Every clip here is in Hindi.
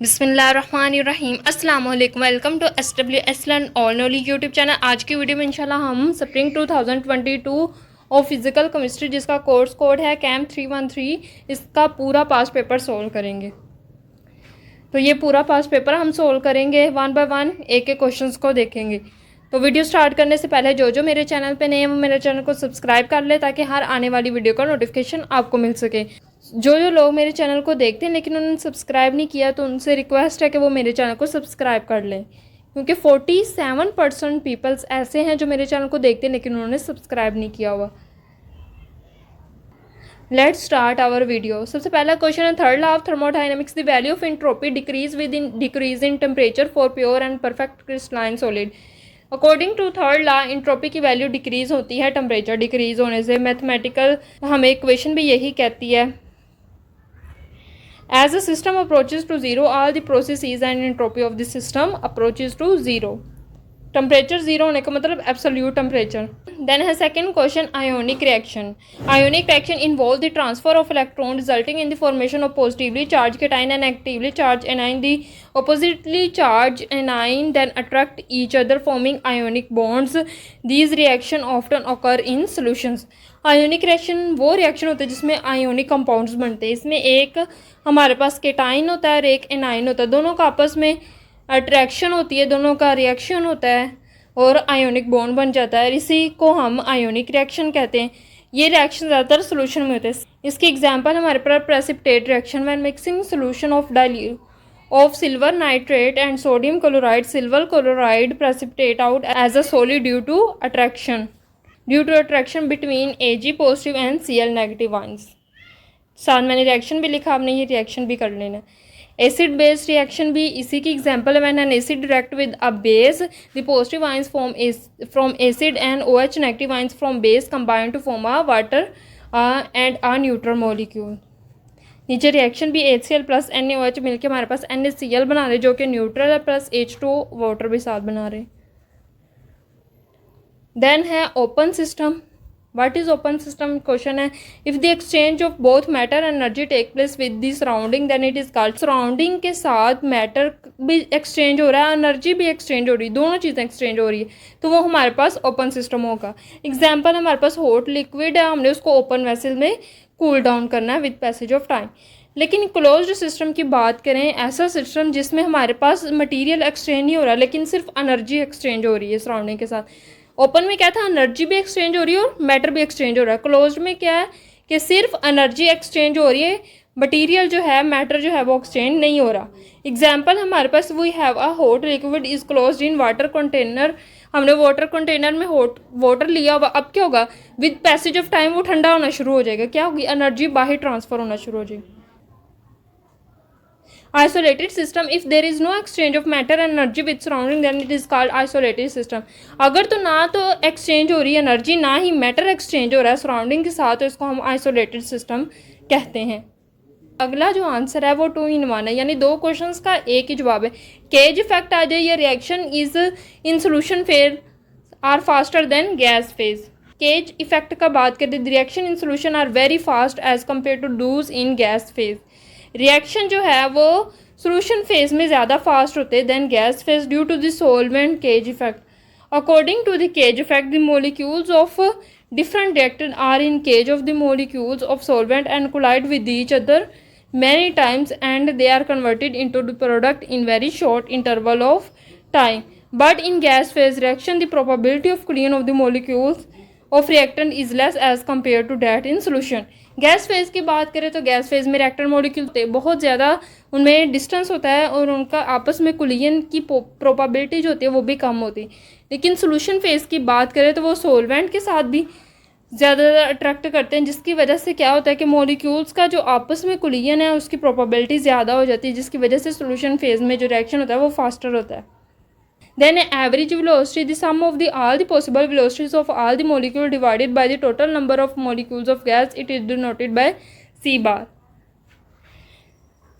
बिस्मिल्लाहिर्रहमानिर्रहीम अस्सलाम वालेकुम। Welcome to SWS learn all knowledge YouTube channel. आज की वीडियो में इंशाल्लाह हम स्प्रिंग 2022 और फिज़िकल केमिस्ट्री जिसका कोर्स कोड है कैम 313 इसका पूरा पास पेपर सोल्व करेंगे। तो ये पूरा पास पेपर हम सोल्व करेंगे, वन बाय वन एक एक क्वेश्चंस को देखेंगे। तो वीडियो स्टार्ट करने से पहले जो मेरे चैनल पे नए हैं वो मेरे चैनल को सब्सक्राइब कर ले ताकि हर आने वाली वीडियो का नोटिफिकेशन आपको मिल सके। जो लोग मेरे चैनल को देखते हैं लेकिन उन्होंने सब्सक्राइब नहीं किया तो उनसे रिक्वेस्ट है कि वो मेरे चैनल को सब्सक्राइब कर लें, क्योंकि 47% पीपल्स ऐसे हैं जो मेरे चैनल को देखते हैं लेकिन उन्होंने सब्सक्राइब नहीं किया हुआ। Let's start our video. सबसे पहला क्वेश्चन है, third law of thermodynamics, the value of entropy decrease in temperature for pure and perfect crystalline solid. According to third law entropy की वैल्यू डिक्रीज होती है टेम्परेचर डिक्रीज होने से। मैथमेटिकल हमें इक्वेशन भी यही कहती है। As the system approaches to zero, all the processes and entropy of the system approaches to zero. Temperature zero होने का मतलब एब्सोल्यूट टेम्परेचर। देन है second question, ionic reaction. Ionic reaction involve the transfer of electron resulting in the formation of positively charge cation and negatively charge anion. The oppositely charge anion then attract each other forming ionic bonds. These reaction often occur in solutions. Ionic reaction वो रिएक्शन होते हैं जिसमें आयोनिक कंपाउंड्स बनते हैं। इसमें एक हमारे पास कैटायन होता है और एक एनाइन होता है, दोनों का आपस में अट्रैक्शन होती है, दोनों का रिएक्शन होता है और आयोनिक बॉन्ड बन जाता है। इसी को हम आयोनिक रिएक्शन कहते हैं। ये रिएक्शन ज़्यादातर सोल्यूशन में होते हैं। इसकी एग्जांपल हमारे पास precipitate reaction when mixing solution of silver nitrate and sodium chloride. Silver chloride precipitate out as a solid due to attraction between Ag positive and Cl negative ions. साथ मैंने रिएक्शन भी लिखा, आपने ये रिएक्शन भी कर लेना। एसिड बेस रिएक्शन भी इसी की एग्जांपल है। When an acid react with a base the positive ions from acid and OH negative ions from base combine to form a water and a neutral molecule. नीचे रिएक्शन भी HCl प्लस NaOH मिलकर हमारे पास NaCl बना रहे जो कि न्यूट्रल है, प्लस H2 वाटर भी साथ बना रहे। देन है open system. What is open system question है, if the exchange of both matter energy take place with the surrounding then it is called. Surrounding के साथ मैटर भी एक्सचेंज हो रहा है, एनर्जी भी एक्सचेंज हो रही है, दोनों चीज़ें एक्सचेंज हो रही है तो वो हमारे पास ओपन सिस्टम होगा। एग्जाम्पल हमारे पास हॉट लिक्विड है, हमने उसको ओपन वेसल में कूल डाउन करना है विद पैसेज ऑफ टाइम। लेकिन क्लोज्ड सिस्टम की बात करें, ऐसा सिस्टम जिसमें हमारे पास मटीरियल एक्सचेंज नहीं हो रहा लेकिन सिर्फ एनर्जी एक्सचेंज हो रही है सराउंडिंग के साथ। ओपन में क्या था, एनर्जी भी एक्सचेंज हो रही है और मैटर भी एक्सचेंज हो रहा है। क्लोज्ड में क्या है कि सिर्फ एनर्जी एक्सचेंज हो रही है, मटेरियल जो है मैटर जो है वो एक्सचेंज नहीं हो रहा। एग्जाम्पल हमारे पास we have a hot liquid is closed in water container. हमने वाटर कंटेनर में हॉट वाटर लिया हुआ, अब क्या होगा, विद पैसेज ऑफ टाइम वो ठंडा होना शुरू हो जाएगा। क्या होगी, एनर्जी बाहर ट्रांसफर होना शुरू हो जाएगी। Isolated system, if there is no exchange of matter and energy with surrounding then it is called isolated system। अगर तो ना तो एक्सचेंज हो रही है एनर्जी ना ही मैटर एक्सचेंज हो रहा है सराउंडिंग के साथ तो इसको हम आइसोलेटेड सिस्टम कहते हैं। अगला जो आंसर है वो 2 in 1 है, यानी 2 क्वेश्चंस का एक ही जवाब है। केज इफेक्ट आ जाए, ये reaction is in solution phase are faster than gas phase. Cage effect का बात करें, the reaction in solution are very fast as compared to those in gas phase. Reaction जो है वो सोल्यूशन फेज में ज़्यादा फास्ट होते हैं than gas phase due to the solvent cage effect. According to the cage effect the molecules of different reactant are in cage of the molecules of solvent and collide with each other many times and they are converted into the product in very short interval of time. But in gas phase reaction the probability of collision of the molecules of reactant is less as compared to that in solution। Gas phase की बात करें तो गैस फेज़ में रिएक्टेंट मॉलिक्यूल बहुत ज़्यादा उनमें डिस्टेंस होता है और उनका आपस में कोलिजन की प्रोबेबिलिटी जो होती है वो भी कम होती है। लेकिन सोल्यूशन फेज़ की बात करें तो वो सॉल्वेंट के साथ भी ज़्यादा अट्रैक्ट करते हैं, जिसकी वजह से क्या होता है कि मॉलिक्यूल्स का जो आपस में कोलिजन है उसकी प्रोबेबिलिटी ज़्यादा हो जाती है, जिसकी वजह से सोल्यूशन फेज़ में जो रिएक्शन होता है वो फास्टर होता है। Then average velocity, the sum of all the possible velocities of all the molecule divided by the total number of molecules of gas, it is denoted by C bar।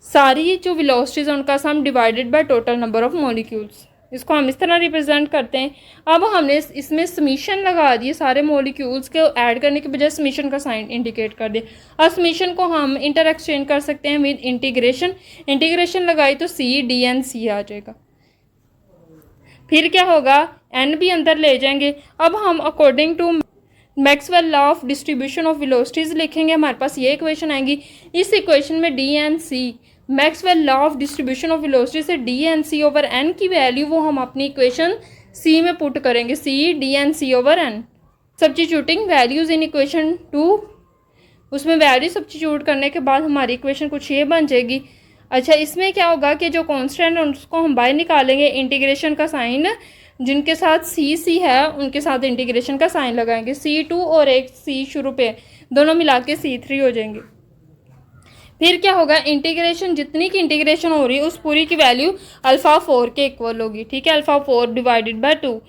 सारी जो velocities हैं उनका सम divided by total number of molecules। इसको हम इस तरह रिप्रेजेंट करते हैं। अब हमने इसमें समीशन लगा दिए, सारे मॉलिक्यूल्स को ऐड करने के बजाय समीशन का साइन इंडिकेट कर दिया। अब समीशन को हम इंटर एक्सचेंज कर सकते हैं विद इंटीग्रेशन। इंटीग्रेशन लगाई तो सी डी एन सी आ जाएगा। फिर क्या होगा, एन भी अंदर ले जाएंगे। अब हम according to Maxwell law of distribution of velocities लिखेंगे, हमारे पास ये इक्वेशन आएगी। इस इक्वेशन में D N C, Maxwell law of distribution of velocity से D N C over N की वैल्यू वो हम अपनी इक्वेशन सी में पुट करेंगे, C D N C over N. Substituting values in equation 2, उसमें वैल्यू सब्स्टिट्यूट करने के बाद हमारी इक्वेशन कुछ ये बन जाएगी। अच्छा, इसमें क्या होगा कि जो कॉन्स्टेंट है उसको हम बाहर निकालेंगे, इंटीग्रेशन का साइन जिनके साथ सी है उनके साथ इंटीग्रेशन का साइन लगाएंगे। C2 और एक C शुरू पे, दोनों मिला के C3 हो जाएंगे। फिर क्या होगा, इंटीग्रेशन जितनी की इंटीग्रेशन हो रही है उस पूरी की वैल्यू अल्फ़ा 4 के इक्वल होगी। ठीक है, alpha 4 divided by 2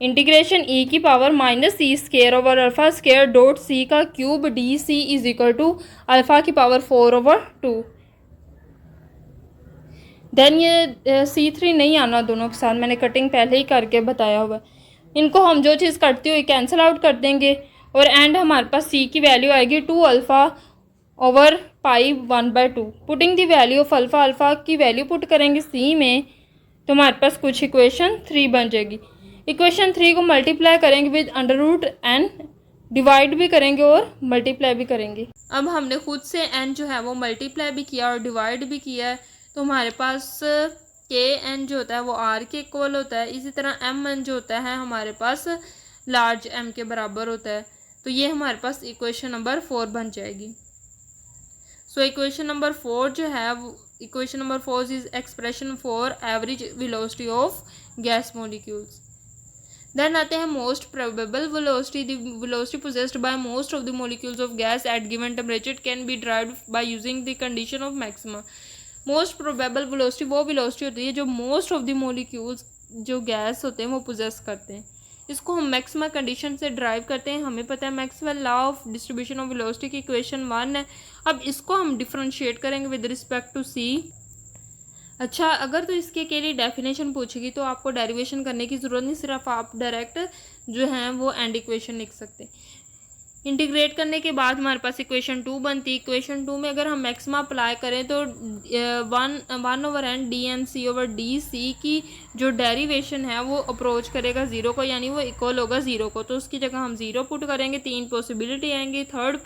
integration E की power minus C square over alpha square dot C का cube D C is equal to alpha की पावर 4 ओवर 2। देन ये C3 नहीं आना दोनों के साथ, मैंने कटिंग पहले ही करके बताया हुआ। इनको हम जो चीज़ करती हुई कैंसिल आउट कर देंगे और एंड हमारे पास C की वैल्यू आएगी 2 alpha over pi 1/2। Putting the value of alpha, alpha की वैल्यू पुट करेंगे C में तो हमारे पास कुछ इक्वेशन 3 बन जाएगी। इक्वेशन 3 को मल्टीप्लाई करेंगे with under root N, divide भी करेंगे और मल्टीप्लाई भी करेंगे। अब हमने खुद से n जो है वो मल्टीप्लाई भी किया और डिवाइड भी किया है, तो हमारे पास के एन जो होता है वो आर के इक्वल होता है। इसी तरह एम एन जो होता है हमारे पास लार्ज एम के बराबर होता है। तो ये हमारे पास इक्वेशन नंबर 4 बन जाएगी। सो इक्वेशन नंबर 4 जो है वो equation number 4 is expression for average velocity of gas molecules. Then आते हैं most probable velocity. The velocity possessed by most of the molecules of gas at given temperature can be derived by using the condition of maxima. Most probable velocity वो वेलोसिटी होती है जो मोस्ट ऑफ द मॉलिक्यूल्स जो गैस होते हैं वो पोजेस करते हैं। इसको हम मैक्सिमा कंडीशन से ड्राइव करते हैं। हमें पता है Maxwell law of distribution of velocity की इक्वेशन 1 है। अब इसको हम डिफरेंशिएट करेंगे विद रिस्पेक्ट टू सी। अच्छा, अगर तो इसके के लिए डेफिनेशन पूछेगी तो आपको डेरिवेशन करने की ज़रूरत नहीं, सिर्फ आप डायरेक्ट जो है वो एंड इक्वेशन लिख सकते हैं। इंटीग्रेट करने के बाद हमारे पास इक्वेशन 2 बनती है। इक्वेशन 2 में अगर हम मैक्सिमा अप्लाई करें तो 1 over N D N C over D C की जो डेरिवेशन है वो अप्रोच करेगा 0 को, यानी वो इक्वल होगा 0 को। तो उसकी जगह हम 0 पुट करेंगे। 3 पॉसिबिलिटी आएंगी, थर्ड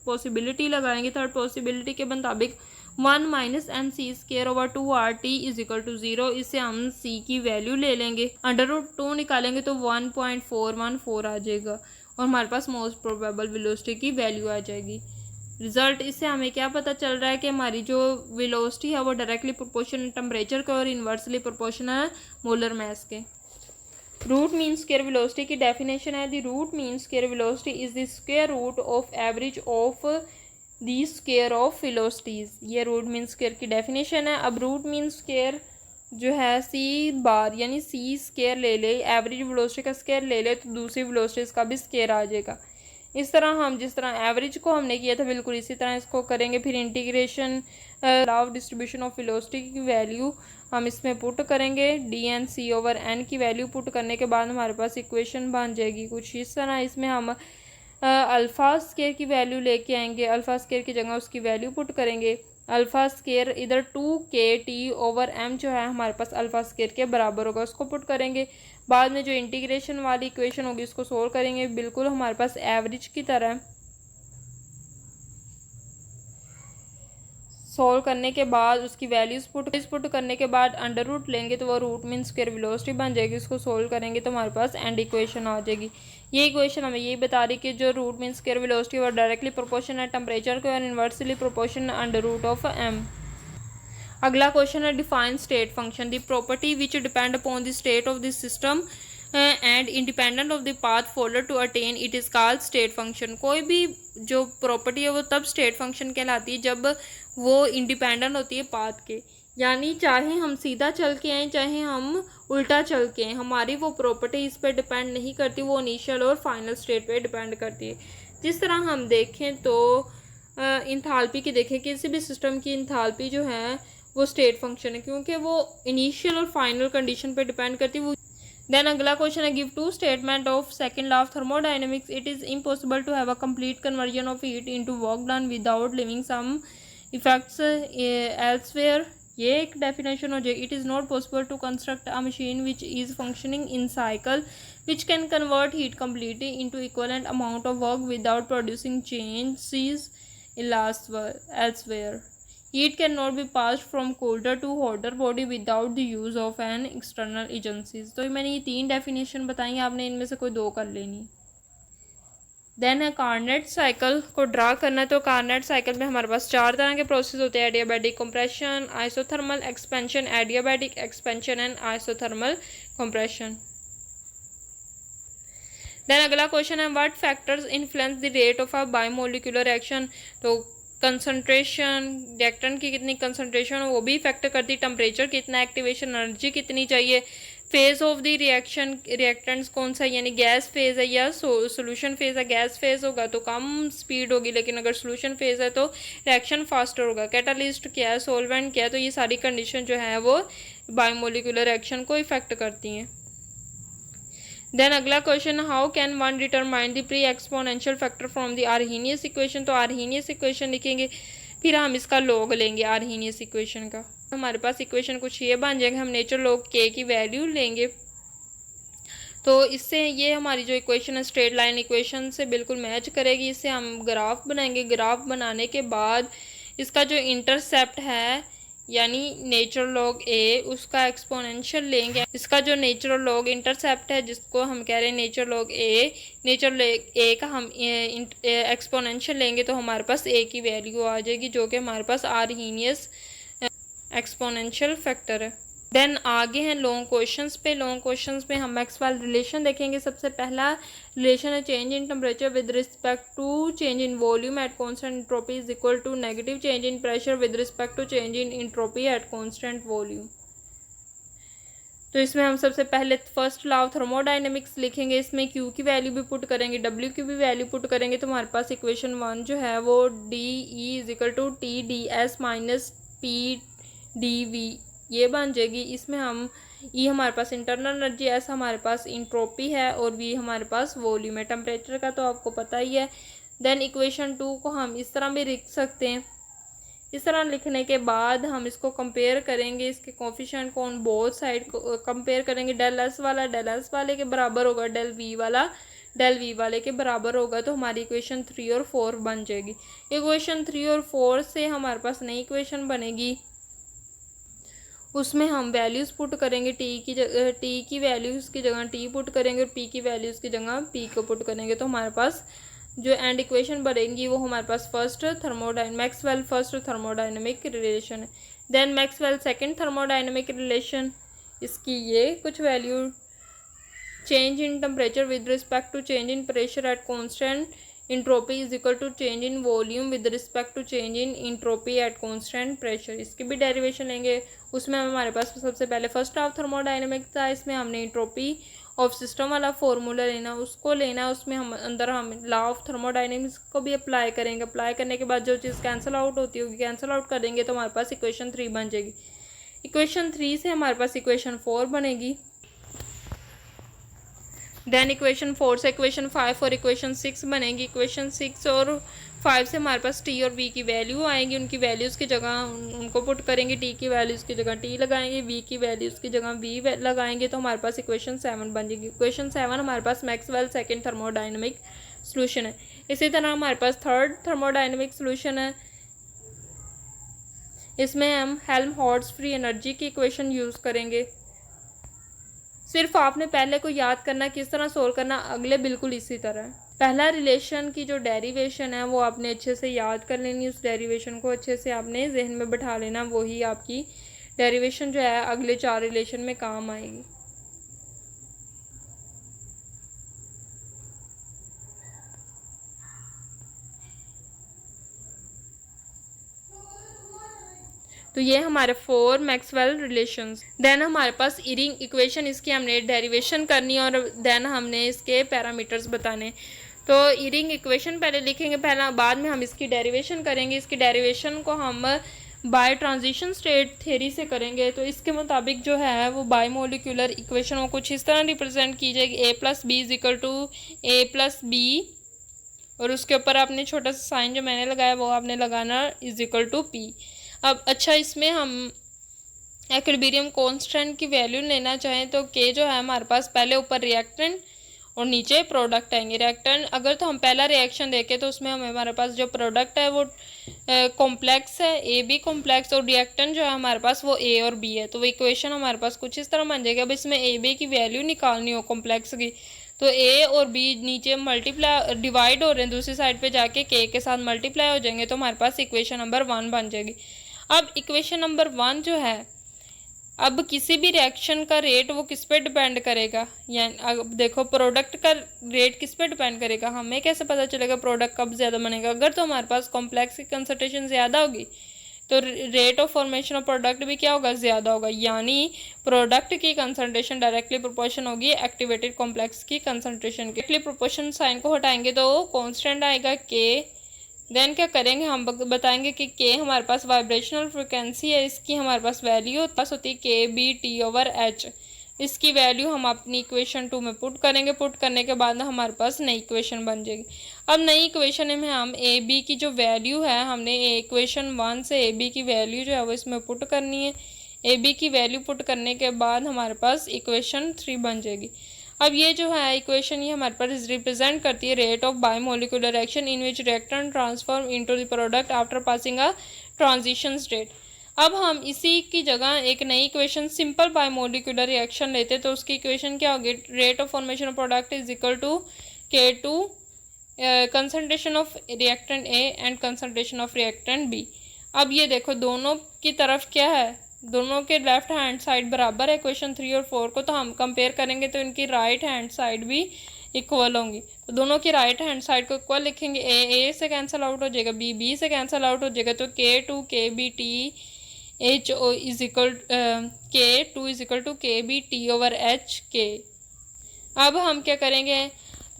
पॉसिबिलिटी लगाएंगे। थर्ड पॉसिबिलिटी के मुताबिक 1 minus M C square over 2 R T is equal to 0। इससे हम सी की वैल्यू ले लेंगे, अंडर रूट 2 निकालेंगे तो 1.414 आ जाएगा और हमारे पास मोस्ट प्रोबेबल वेलोसिटी की वैल्यू आ जाएगी। रिजल्ट इससे हमें क्या पता चल रहा है कि हमारी जो वेलोसिटी है वो डायरेक्टली प्रोपोर्शनल टेम्परेचर के और इन्वर्सली प्रोपोर्शनल मोलर मास के। रूट मीन स्क्वायर वेलोसिटी की डेफिनेशन है, the root mean square velocity is the square root of average of the square of velocities. ये रूट मीन स्क्वायर की डेफिनेशन है। अब रूट मीन स्क्वायर जो है सी बार यानी सी स्केयर ले ले, एवरेज वेलोसिटी का स्केयर ले ले तो दूसरी वेलोसिटीज़ का भी स्केयर आ जाएगा। इस तरह हम जिस तरह एवरेज को हमने किया था बिल्कुल इसी तरह इसको करेंगे। फिर integration law of distribution of velocity की वैल्यू हम इसमें पुट करेंगे। D N C over N की वैल्यू पुट करने के बाद हमारे पास इक्वेशन बन जाएगी कुछ इस तरह। इसमें हम अल्फ़ा स्केयर की वैल्यू लेके आएंगे, अल्फ़ा स्केयर की जगह उसकी वैल्यू पुट करेंगे। अल्फ़ा स्केयर इधर 2KT ओवर m जो है हमारे पास अल्फ़ा स्केयर के बराबर होगा, उसको पुट करेंगे। बाद में जो इंटीग्रेशन वाली इक्वेशन होगी उसको सोल्व करेंगे बिल्कुल हमारे पास एवरेज की तरह। सोल्व करने के बाद उसकी वैल्यूज पुट करने के बाद अंडर रूट लेंगे तो वो रूट मीन स्क्वायर वेलोसिटी बन जाएगी। उसको सोल्व करेंगे तो हमारे पास एंड इक्वेशन आ जाएगी। ये इक्वेशन हमें यही बता रही कि जो रूट मीन स्क्वायर वेलोसिटी वो डायरेक्टली प्रोपोर्शनल है टेम्परेचर को और inversely proportional under root of m। अगला क्वेश्चन है define state function. The property which depend upon the state of the system and independent of the path followed to attain it is called state function. कोई भी जो प्रॉपर्टी है वो तब स्टेट फंक्शन कहलाती है जब वो इंडिपेंडेंट होती है पाथ के, यानी चाहे हम सीधा चल के आएँ चाहे हम उल्टा चल के आएँ, हमारी वो प्रॉपर्टी इस पर डिपेंड नहीं करती, वो इनिशियल और फाइनल स्टेट पे डिपेंड करती है। जिस तरह हम देखें तो इंथाल्पी की देखें, किसी भी सिस्टम की इंथाल्पी जो है वो स्टेट फंक्शन है, क्योंकि वो इनिशियल और फाइनल कंडीशन पे डिपेंड करती है। वो देन अगला क्वेश्चन है, give two statement of second law of thermodynamics, it is impossible to have a complete conversion of heat into work done without leaving some effects elsewhere. ये एक डेफिनेशन हो जाएगी। It is not possible to construct a machine which is functioning in cycle which can convert heat completely into equivalent amount of work without producing changes elsewhere. Heat cannot be passed from colder to hotter body without the use of an external agencies। तो मैंने ये 3 डेफिनेशन बताई, आपने इनमें से कोई 2 कर लेनी। देन है कार्नेट साइकिल को ड्रा करना। तो कार्नेट साइकिल में हमारे पास 4 तरह के प्रोसेस होते हैं, adiabatic compression, isothermal expansion, adiabatic expansion and isothermal compression. Then अगला क्वेश्चन है, what factors influence the rate of a biomolecular reaction. तो कंसंट्रेशन, रिएक्टेंट की कितनी कंसंट्रेशन वो भी इफेक्ट करती, टेम्परेचर कितना, एक्टिवेशन एनर्जी कितनी चाहिए, phase of the reaction, reactants कौन सा, यानी गैस फेज है या सोल्यूशन फेज है। गैस फेज होगा तो कम स्पीड होगी, लेकिन अगर सोल्यूशन फेज है तो रिएक्शन फास्टर होगा। कैटालिस्ट क्या है, सोलवेंट क्या है। तो ये सारी कंडीशन जो है वो बायोमोलिकुलर रिएक्शन को इफेक्ट करती हैं। देन अगला question, how can one determine the pre exponential factor from the Arrhenius equation. तो आर्हीनियस इक्वेशन लिखेंगे, फिर हम इसका लॉग लेंगे आर्हीनियस इक्वेशन का। हमारे पास इक्वेशन कुछ ये बन जाएगा, हम नेचर लॉग के की वैल्यू लेंगे। तो इससे ये हमारी जो इक्वेशन है स्ट्रेट लाइन इक्वेशन से बिल्कुल मैच करेगी। इससे हम ग्राफ बनाएंगे। ग्राफ बनाने के बाद इसका जो इंटरसेप्ट है यानी नेचुरल लॉग ए, उसका एक्सपोनेंशियल लेंगे। इसका जो नेचुरल लॉग इंटरसेप्ट है जिसको हम कह रहे हैं नेचुरल लॉग ए, नेचुरल लॉग ए का हम एक्सपोनेंशियल लेंगे तो हमारे पास ए की वैल्यू आ जाएगी, जो कि हमारे पास आर्हीनियस एक्सपोनेंशियल फैक्टर है। देन आगे हैं लॉन्ग क्वेश्चंस पे। लॉन्ग क्वेश्चंस पे हम मैक्सवेल रिलेशन देखेंगे। सबसे पहला रिलेशन है, change in temperature with respect to change in volume at constant entropy is equal to negative change in pressure with respect to change in entropy at constant volume. तो इसमें हम सबसे पहले फर्स्ट लॉ ऑफ थर्मोडायनेमिक्स लिखेंगे। इसमें क्यू की वैल्यू भी पुट करेंगे, डब्ल्यू की भी वैल्यू पुट करेंगे। तो हमारे पास इक्वेशन 1 जो है वो D E is equal to T D S minus P D V ये बन जाएगी। इसमें हम ई हमारे पास इंटरनल एनर्जी, एस हमारे पास इंट्रोपी है और वी हमारे पास वॉल्यूम है। टेम्परेचर का तो आपको पता ही है। देन इक्वेशन 2 को हम इस तरह भी लिख सकते हैं। इस तरह लिखने के बाद हम इसको कंपेयर करेंगे, इसके कोफिशिएंट को ऑन बोथ साइड को कंपेयर करेंगे। डेल एस वाला डेल एस वाले के बराबर होगा, डेल वी वाला डेल वी वाले के बराबर होगा। तो हमारी इक्वेशन 3 और 4 बन जाएगी। इक्वेशन 3 और 4 से हमारे पास नई इक्वेशन बनेगी, उसमें हम वैल्यूज़ पुट करेंगे। टी की वैल्यूज़ की जगह टी पुट करेंगे और पी की वैल्यूज़ की जगह पी को पुट करेंगे। तो हमारे पास जो एंड इक्वेशन बनेगी वो हमारे पास मैक्सवेल फर्स्ट थर्मोडायनेमिक रिलेशन है। Then Maxwell second thermodynamic relation, इसकी ये कुछ value, change in temperature with respect to change in pressure at constant entropy is equal to change in volume with respect to change in entropy at constant pressure. इसकी भी डेरिवेशन लेंगे। उसमें हमारे पास सबसे पहले फर्स्ट ऑफ थर्मोडायनेमिक्स था, इसमें हमने इंट्रोपी ऑफ सिस्टम वाला फॉर्मूला लेना, उसको लेना। उसमें हम अंदर हम लॉ ऑफ थर्मोडायनेमिक्स को भी अप्लाई करेंगे। अप्लाई करने के बाद जो चीज़ कैंसिल आउट होती होगी कैंसिल आउट कर देंगे तो हमारे पास इक्वेशन 3 बन जाएगी। इक्वेशन 3 से हमारे पास इक्वेशन 4 बनेगी। देन इक्वेशन 4 से इक्वेशन 5 और इक्वेशन 6 बनेगी। इक्वेशन 6 और 5 से हमारे पास टी और वी की वैल्यू आएंगी। उनकी वैल्यूज़ की जगह उनको पुट करेंगे, टी की वैल्यूज़ की जगह टी लगाएंगे, वी की वैल्यूज़ की जगह वी लगाएंगे। तो हमारे पास इक्वेशन 7 बन जाएगी। इक्वेशन 7 हमारे पास मैक्सवेल सेकेंड थर्मोडायनेमिक सोल्यूशन है। इसी तरह हमारे पास थर्ड थर्मोडायनेमिक सोल्यूशन है। इसमें हम हेल्महोल्ट्ज़ फ्री एनर्जी की इक्वेशन यूज़ करेंगे। सिर्फ आपने पहले को याद करना, किस तरह सोल्व करना, अगले बिल्कुल इसी तरह है। पहला रिलेशन की जो डेरिवेशन है वो आपने अच्छे से याद कर लेनी, उस डेरिवेशन को अच्छे से आपने जहन में बैठा लेना, वही आपकी डेरिवेशन जो है अगले 4 रिलेशन में काम आएगी। तो ये हमारे 4 मैक्सवेल रिलेशंस। देन हमारे पास इरिंग इक्वेशन, इसकी हमने डेरिवेशन करनी और देन हमने इसके पैरामीटर्स बताने। तो इरिंग इक्वेशन पहले लिखेंगे, पहला बाद में हम इसकी डेरिवेशन करेंगे। इसकी डेरिवेशन को हम बाय ट्रांजिशन स्टेट थ्योरी से करेंगे तो इसके मुताबिक जो है वो बायोमोलिकुलर इक्वेशन को कुछ इस तरह रिप्रेजेंट की जाएगी, A plus B is equal to A plus B, और उसके ऊपर आपने छोटा सा साइन जो मैंने लगाया वो आपने लगाना इज इक्वल टू पी। अब अच्छा, इसमें हम इक्विलिब्रियम कांस्टेंट की वैल्यू लेना चाहें तो के जो है हमारे पास पहले ऊपर रिएक्टेंट और नीचे प्रोडक्ट आएंगे। रिएक्टेंट अगर तो हम पहला रिएक्शन देखें तो उसमें हमारे पास जो प्रोडक्ट है वो कॉम्प्लेक्स है, ए बी कॉम्प्लेक्स, और रिएक्टेंट जो है हमारे पास वो ए और बी है। तो वो इक्वेशन हमारे पास कुछ इस तरह बन जाएगी। अब इसमें ए बी की वैल्यू निकालनी हो कॉम्प्लेक्स की, तो ए और बी नीचे मल्टीप्लाई डिवाइड हो रहे हैं, दूसरी साइड पे जाके के साथ मल्टीप्लाई हो जाएंगे, तो हमारे पास इक्वेशन नंबर 1 बन जाएगी। अब इक्वेशन नंबर 1 जो है, अब किसी भी रिएक्शन का रेट वो किस पे डिपेंड करेगा, यानी अब देखो प्रोडक्ट का रेट किस पे डिपेंड करेगा, हमें कैसे पता चलेगा प्रोडक्ट कब ज़्यादा बनेगा। अगर तो हमारे पास कॉम्प्लेक्स की कंसंट्रेशन ज़्यादा होगी तो rate of formation of product भी क्या होगा, ज़्यादा होगा, यानी प्रोडक्ट की कंसंट्रेशन डायरेक्टली प्रोपोर्शन होगी एक्टिवेटेड कॉम्प्लेक्स की कंसंट्रेशन के। डायरेक्टली प्रोपोर्शन साइन को हटाएंगे तो कॉन्स्टेंट आएगा के। देन क्या करेंगे, हम बताएंगे कि के हमारे पास वाइब्रेशनल फ्रिक्वेंसी है, इसकी हमारे पास वैल्यू पास होती है के बी टी ओवर एच। इसकी वैल्यू हम अपनी इक्वेशन 2 में पुट करेंगे। पुट करने के बाद हमारे पास नई इक्वेशन बन जाएगी। अब नई इक्वेशन में हम ए बी की जो वैल्यू है, हमने इक्वेशन 1 से ए बी की वैल्यू जो है वो इसमें पुट करनी है। ए बी की वैल्यू पुट करने के बाद हमारे पास इक्वेशन 3 बन जाएगी। अब ये जो है इक्वेशन ये हमारे पास रिप्रेजेंट करती है rate of biomolecular reaction in which reactant transform into the product after passing a transition state. अब हम इसी की जगह एक नई इक्वेशन सिंपल बायोमोलिकुलर रिएक्शन लेते तो उसकी इक्वेशन क्या होगी, rate of formation of product is equal to K two concentration of reactant A and concentration of reactant B. अब ये देखो दोनों की तरफ क्या है, दोनों के लेफ्ट हैंड साइड बराबर है इक्वेशन 3 और 4 को, तो हम कंपेयर करेंगे तो इनकी राइट हैंड साइड भी इक्वल होंगी। तो दोनों की राइट हैंड साइड को इक्वल लिखेंगे, ए से कैंसिल आउट हो जाएगा, बी से कैंसिल आउट हो जाएगा, तो K two K B T H O is equal K two is equal to K B T over H K. अब हम क्या करेंगे,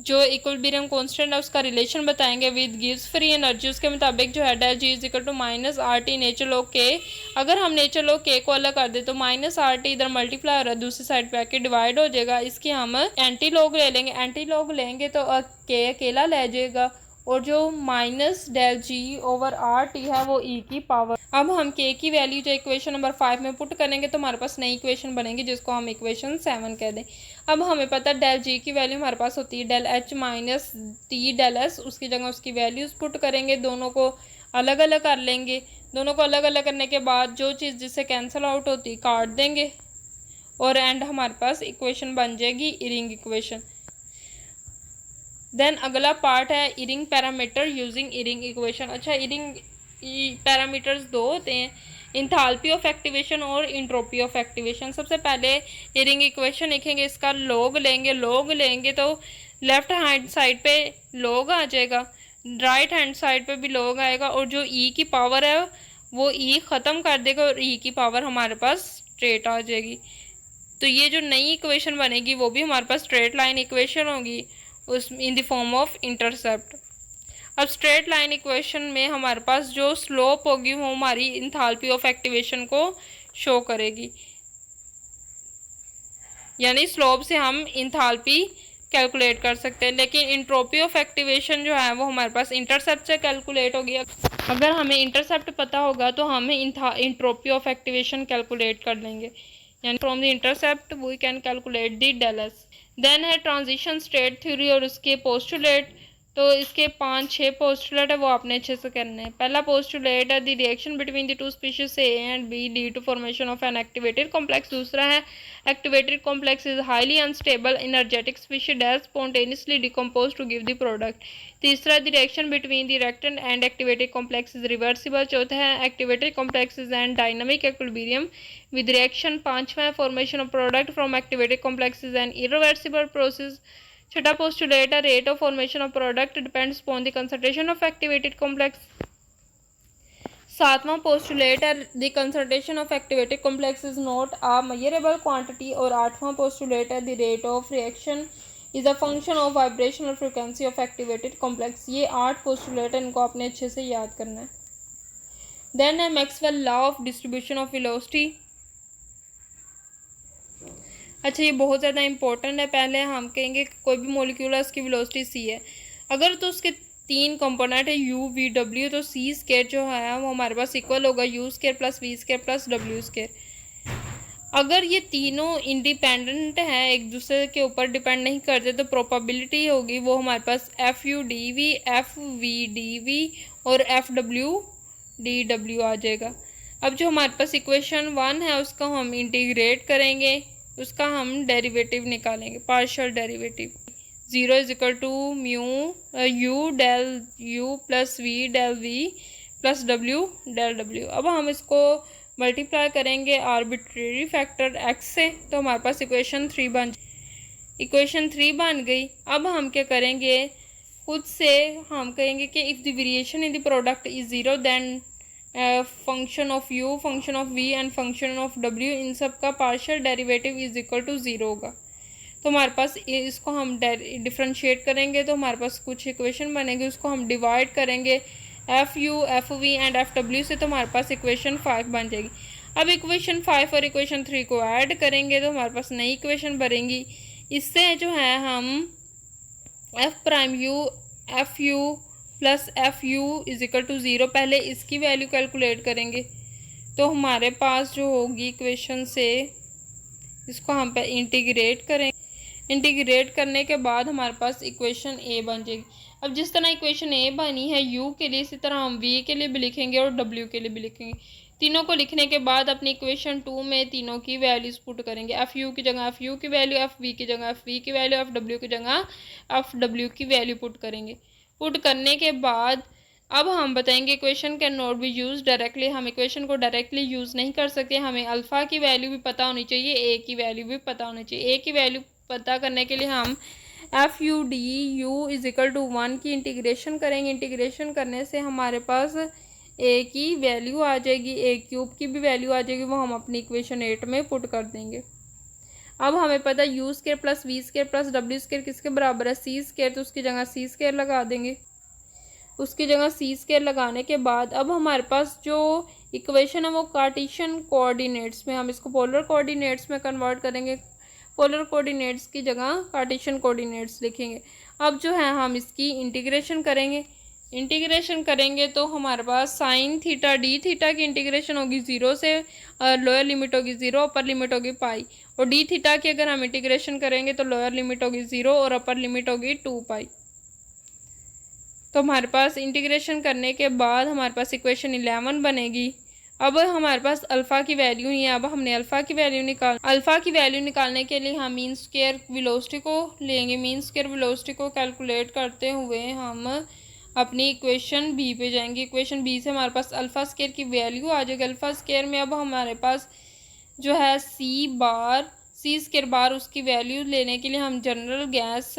जो इक्विलिब्रियम कांस्टेंट है उसका रिलेशन बताएंगे विद गिव्स फ्री एनर्जी। उसके मुताबिक जो है del G is equal to minus R T nature log K. अगर हम नेचर लॉग के को अलग कर दे तो माइनस आर टी इधर मल्टीप्लाई हो रहा है, दूसरी साइड पे आके डिवाइड हो जाएगा। इसकी हम एंटी लॉग ले लेंगे, एंटी लॉग लेंगे तो के अकेला ले जाएगा, और जो माइनस डेल जी ओवर आर टी है वो ई की पावर। अब हम के की वैल्यू जो इक्वेशन नंबर 5 में पुट करेंगे तो हमारे पास नई इक्वेशन बनेगी जिसको हम इक्वेशन 7 कह दें। अब हमें पता है डेल जी की वैल्यू हमारे पास होती है del H minus T del S, उसकी जगह उसकी वैल्यूज पुट करेंगे, दोनों को अलग अलग कर लेंगे। दोनों को अलग अलग करने के बाद जो चीज़ जिससे कैंसिल आउट होती काट देंगे, और एंड हमारे पास इक्वेशन बन जाएगी इरिंग इक्वेशन। देन अगला पार्ट है Ering parameter using Ering equation. अच्छा, इरिंग पैरामीटर्स दो होते हैं, इंथाल्पी ऑफ एक्टिवेशन और इंट्रोपी ऑफ एक्टिवेशन। सबसे पहले इरिंग इक्वेशन लिखेंगे, इसका लॉग लेंगे तो लेफ्ट हैंड साइड पे लॉग आ जाएगा, राइट हैंड साइड पे भी लॉग आएगा, और जो ई की पावर है वो ई ख़त्म कर देगा और ई की पावर हमारे पास स्ट्रेट आ जाएगी। तो ये जो नई इक्वेशन बनेगी वो भी हमारे पास स्ट्रेट लाइन इक्वेशन होगी उस in the form of intercept. अब स्ट्रेट लाइन इक्वेशन में हमारे पास जो स्लोप होगी वो हमारी इंथाल्पी ऑफ एक्टिवेशन को शो करेगी, यानी स्लोप से हम इंथाल्पी कैलकुलेट कर सकते हैं। लेकिन इंट्रोपी ऑफ एक्टिवेशन जो है वो हमारे पास इंटरसेप्ट से कैलकुलेट होगी। अगर हमें इंटरसेप्ट पता होगा तो हम इंट्रोपी ऑफ एक्टिवेशन कैलकुलेट कर लेंगे, यानी from the intercept we can calculate the del S. Then है ट्रांजिशन स्टेट थ्योरी और उसके पोस्टुलेट। तो इसके 5-6 पोस्टुलेट है वो आपने अच्छे से करने हैं। पहला पोस्टुलेट है the reaction between the two species A and B lead to formation of an activated complex. दूसरा है activated complex is highly unstable energetic species that spontaneously decompose to give the product. तीसरा the reaction between the reactant and activated complex is reversible. चौथा है activated complex is and dynamic equilibrium with reaction. पांचवा है formation of product from activated complex is an irreversible process. छठा postulate rate of formation of product depends upon the concentration of activated complex. सातवां पोस्टुलेट है the concentration of activated complex is not a measurable quantity. और आठवां पोस्टुलेट है the rate of reaction is a function of vibrational frequency of activated complex. ये 8 पोस्टुलेट है, इनको आपने अच्छे से याद करना है। देन है Maxwell law of distribution of velocity. अच्छा, ये बहुत ज़्यादा इंपॉर्टेंट है। पहले हम कहेंगे कोई भी मॉलिक्यूल है उसकी वेलोसिटी सी है, अगर तो उसके 3 कंपोनेंट है यू वी डब्ल्यू, तो सी स्केयर जो है वो हमारे पास इक्वल होगा U square plus V square plus W square. अगर ये तीनों इंडिपेंडेंट हैं, एक दूसरे के ऊपर डिपेंड नहीं करते, तो प्रोबेबिलिटी होगी वो हमारे पास F U D V, F V D V और एफ डब्ल्यू डी डब्ल्यू आ जाएगा। अब जो हमारे पास इक्वेशन 1 है उसका हम इंटीग्रेट करेंगे, उसका हम डेरिवेटिव निकालेंगे, partial derivative. 0 is equal to mu U del U plus V del V plus W del W. अब हम इसको मल्टीप्लाई करेंगे आर्बिट्रेरी फैक्टर x से, तो हमारे पास इक्वेशन 3 बन गई। अब हम क्या करेंगे, खुद से हम कहेंगे कि if the variation in the product is 0 then function of u, function of v and function of w, इन सब का partial derivative is equal to 0 होगा। तो हमारे पास इसको हम डिफ्रेंशिएट करेंगे तो हमारे पास कुछ इक्वेशन बनेगी, उसको हम डिवाइड करेंगे F U, F V and F W से, तो हमारे पास इक्वेशन 5 बन जाएगी। अब इक्वेशन 5 और इक्वेशन 3 को ऐड करेंगे तो हमारे पास नई इक्वेशन बनेगी। इससे जो है हम F prime U F U plus F U is equal to 0, पहले इसकी वैल्यू कैलकुलेट करेंगे तो हमारे पास जो होगी इक्वेशन से, इसको हम पे इंटीग्रेट करेंगे। इंटीग्रेट करने के बाद हमारे पास इक्वेशन ए बन जाएगी। अब जिस तरह इक्वेशन ए बनी है यू के लिए, इसी तरह हम वी के लिए भी लिखेंगे और डब्ल्यू के लिए भी लिखेंगे। तीनों को लिखने के बाद अपनी इक्वेशन 2 में तीनों की वैल्यूज पुट करेंगे। एफ यू की जगह एफ यू की वैल्यू, एफ वी की जगह एफ वी की वैल्यू, एफ डब्ल्यू की जगह एफ डब्ल्यू की वैल्यू पुट करेंगे। पुट करने के बाद अब हम बताएंगे equation can not be use directly. हम इक्वेशन को डायरेक्टली यूज़ नहीं कर सकते, हमें अल्फ़ा की वैल्यू भी पता होनी चाहिए, ए की वैल्यू भी पता होनी चाहिए। ए की वैल्यू पता करने के लिए हम F U D U is equal to 1 की इंटीग्रेशन करेंगे। इंटीग्रेशन करने से हमारे पास ए की वैल्यू आ जाएगी, ए क्यूब की भी वैल्यू आ जाएगी, वो हम अपनी इक्वेशन 8 में पुट कर देंगे। अब हमें पता है U square plus V square plus W square किसके बराबर है, सी स्केयर, तो उसकी जगह सी स्केयर लगा देंगे। उसकी जगह सी स्केयर लगाने के बाद अब हमारे पास जो इक्वेशन है वो कार्टेशियन कोऑर्डिनेट्स में, हम इसको पोलर कोऑर्डिनेट्स में कन्वर्ट करेंगे। पोलर कोऑर्डिनेट्स की जगह कार्टेशियन कोऑर्डिनेट्स लिखेंगे। अब जो है हम इसकी इंटीग्रेशन करेंगे। इंटीग्रेशन करेंगे तो हमारे पास साइन थीटा डी थीटा की इंटीग्रेशन होगी 0 से, लोअर लिमिट होगी 0, अपर लिमिट होगी पाई, और डी थीटा की अगर हम इंटीग्रेशन करेंगे तो लोअर लिमिट होगी 0 और अपर लिमिट होगी 2 पाई। तो हमारे पास इंटीग्रेशन करने के बाद हमारे पास इक्वेशन 11 बनेगी। अब हमारे पास अल्फ़ा की वैल्यू ही है। अब हमने अल्फ़ा की वैल्यू निकालने के लिए हम मीन स्क्वायर वेलोसिटी को लेंगे। मीन स्क्वायर वेलोसिटी को कैलकुलेट करते हुए हम अपनी इक्वेशन बी पे जाएंगे। इक्वेशन बी से हमारे पास अल्फ़ा स्क्वायर की वैल्यू आ जाएगी। अल्फ़ा स्क्वायर में अब हमारे पास जो है सी स्क्वायर बार, उसकी वैल्यू लेने के लिए हम general gas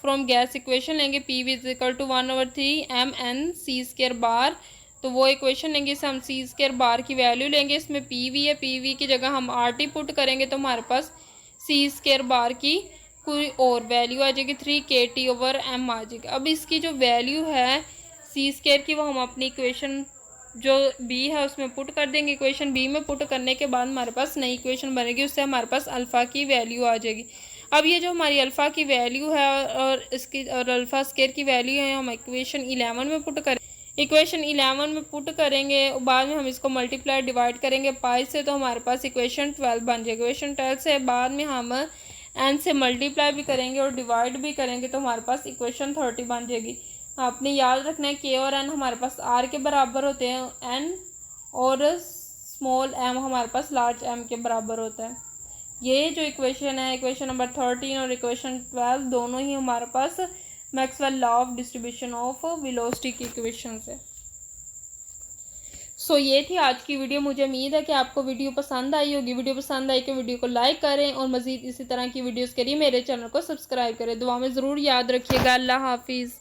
from gas equation लेंगे। P V is equal to 1/3 M N C square bar, तो वो इक्वेशन लेंगे, इससे हम सी स्क्वायर बार की वैल्यू लेंगे। इसमें पी वी है, पी वी की जगह हम आर टी पुट करेंगे तो हमारे पास सी स्क्वायर बार की कोई और वैल्यू आ जाएगी 3kT/m आ जाएगी। अब इसकी जो वैल्यू है सी स्क्वायर की वो हम अपनी इक्वेशन जो बी है उसमें पुट कर देंगे। इक्वेशन बी में पुट करने के बाद हमारे पास नई इक्वेशन बनेगी, उससे हमारे पास अल्फ़ा की वैल्यू आ जाएगी। अब ये जो हमारी अल्फ़ा की वैल्यू है और इसकी और अल्फ़ा स्क्वायर की वैल्यू है हम इक्वेशन 11 में पुट करें। इक्वेशन 11 में पुट करेंगे, बाद में हम इसको मल्टीप्लाई डिवाइड करेंगे पाई से, तो हमारे पास इक्वेशन 12 बन जाएगी। इक्वेशन 12 से बाद में हम एन से मल्टीप्लाई भी करेंगे और डिवाइड भी करेंगे तो हमारे पास इक्वेशन 30 बन जाएगी। आपने याद रखना है के और एन हमारे पास आर के बराबर होते हैं, एन और स्मॉल एम हमारे पास लार्ज एम के बराबर होता है। ये जो इक्वेशन है, इक्वेशन नंबर 13 और इक्वेशन 12 दोनों ही हमारे पास Maxwell law of distribution of velocity की इक्वेशन है। सो ये थी आज की वीडियो। मुझे उम्मीद है कि आपको वीडियो पसंद आई होगी। वीडियो पसंद आई कि वीडियो को लाइक करें और मज़ीद इसी तरह की वीडियोस के लिए मेरे चैनल को सब्सक्राइब करें। दुआ में ज़रूर याद रखिएगा। अल्लाह हाफिज़।